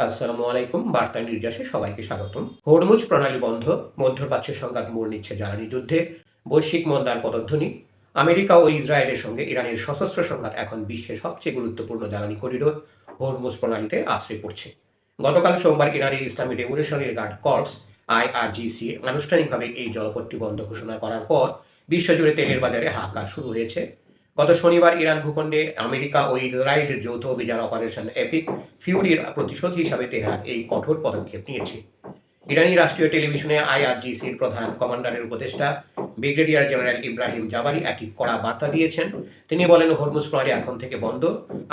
আসসালামু আলাইকুম। বার্তা নির্যাসে সবাইকে স্বাগতম। হরমুজ প্রণালী বন্ধ, মধ্যপ্রাচ্যের সংঘাত মোড় নিচ্ছে জ্বালানি যুদ্ধে, বৈশ্বিক মন্দার পদধ্বনি। আমেরিকা ও ইসরায়েলের সঙ্গে ইরানের সশস্ত্র সংঘাত এখন বিশ্বের সবচেয়ে গুরুত্বপূর্ণ জ্বালানি করিডোর হরমুজ প্রণালীতে আশ্রয় পড়ছে। গতকাল সোমবার ইরানের ইসলামী রেভলিউশনারি গার্ড কর্পস আইআরজিসি আনুষ্ঠানিকভাবে এই জলপথটি বন্ধ ঘোষণা করার পর বিশ্বজুড়ে তেলের বাজারে হাহাকার শুরু হয়েছে। গত শনিবার ইরান ভূখণ্ডে আমেরিকা ও ইসরায়েলের যৌথ অভিযান অপারেশন এপিক ফিউরির প্রতিশোধ হিসাবে তেহরান এই কঠোর পদক্ষেপ নিয়েছে। ইরানি রাষ্ট্রীয় টেলিভিশনে আইআরজিসির প্রধান কমান্ডারের উপদেষ্টা ব্রিগেডিয়ার জেনারেল ইব্রাহিম জাবারি একটি কড়া বার্তা দিয়েছেন। তিনি বলেন, হরমুজ প্রণালী এখন থেকে বন্ধ।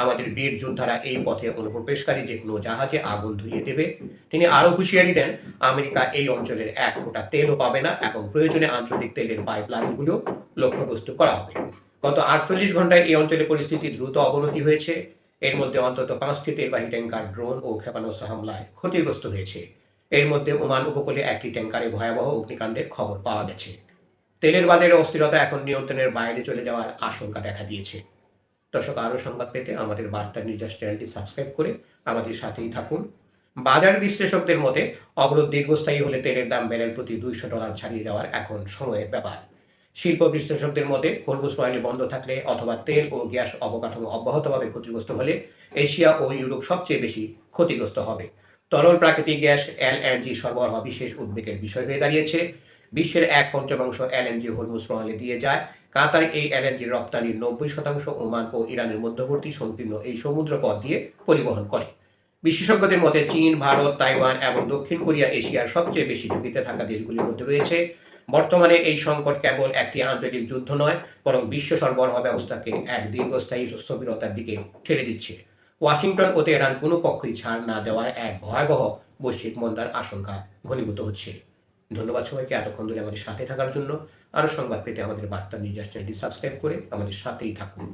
আমাদের বীর যোদ্ধারা এই পথে অনুপ্রবেশকারী যে কোনো জাহাজে আগুন ধরিয়ে দেবে। তিনি আরও হুঁশিয়ারি দেন, আমেরিকা এই অঞ্চলের এক ফোঁটা তেলও পাবে না এবং প্রয়োজনে আন্তর্জাতিক তেলের পাইপলাইনগুলো লক্ষ্যবস্তু করা হবে। গত ৪৮ ঘন্টায় এই অঞ্চলে পরিস্থিতি দ্রুত অবনতি হয়েছে। এর মধ্যে অন্তত ৫টি তেলবাহী ট্যাঙ্কার ড্রোন ও ক্ষেপণাস্ত্র হামলায় ক্ষতিগ্রস্ত হয়েছে। এর মধ্যে ওমান উপকূলে একটি ট্যাঙ্কারে ভয়াবহ অগ্নিকাণ্ডের খবর পাওয়া গেছে। তেলের বাজারে অস্থিরতা এখন নিয়ন্ত্রণের বাইরে চলে যাওয়ার আশঙ্কা দেখা দিয়েছে। দর্শক, আরও সংবাদ পেতে আমাদের বার্তা নির্যাস চ্যানেলটি সাবস্ক্রাইব করে আমাদের সাথেই থাকুন। বাজার বিশ্লেষকদের মতে, অবরোধ দীর্ঘস্থায়ী হলে তেলের দাম ব্যারেল প্রতি $200 ছাড়িয়ে যাওয়ার এখন সময়ের ব্যাপার। শিল্প বিশ্লেষকদের মতে, হরমুজ প্রণালী বন্ধ থাকলে অথবা তেল ও গ্যাস অবকাঠামো অব্যাহতভাবে ক্ষতিগ্রস্ত হলে এশিয়া ও ইউরোপ সবচেয়ে বেশি ক্ষতিগ্রস্ত হবে। তরল প্রাকৃতিক গ্যাস এলএনজি সরবরাহ বিশেষ উদ্বেগের বিষয় হয়ে দাঁড়িয়েছে। বিশ্বের 1/5 এলএনজি হরমুজ প্রণালী দিয়ে যায়। কাতার এই এলএনজির রপ্তানির 90% ওমান ও ইরানের মধ্যবর্তী সংকীর্ণ এই সমুদ্র পথ দিয়ে পরিবহন করে। বিশেষজ্ঞদের মতে, চীন, ভারত, তাইওয়ান এবং দক্ষিণ কোরিয়া এশিয়ার সবচেয়ে বেশি ঝুঁকিতে থাকা দেশগুলির মধ্যে রয়েছে। বর্তমানে এই সংকট কেবল একটি আন্তর্জাতিক যুদ্ধ নয়, বরং বিশ্ব সরবরাহ ব্যবস্থাকে এক দীর্ঘস্থায়ী স্থবিরতার দিকে ঠেলে দিচ্ছে। ওয়াশিংটন ও তেহরান কোনো পক্ষই ছাড় না দেওয়ার এক ভয়াবহ বৈশ্বিক মন্দার আশঙ্কা ঘনীভূত হচ্ছে। ধন্যবাদ সবাইকে এতক্ষণ ধরে আমাদের সাথে থাকার জন্য। আরও সংবাদ পেতে আমাদের বার্তা নিউজ চ্যানেলটি সাবস্ক্রাইব করে আমাদের সাথেই থাকুন।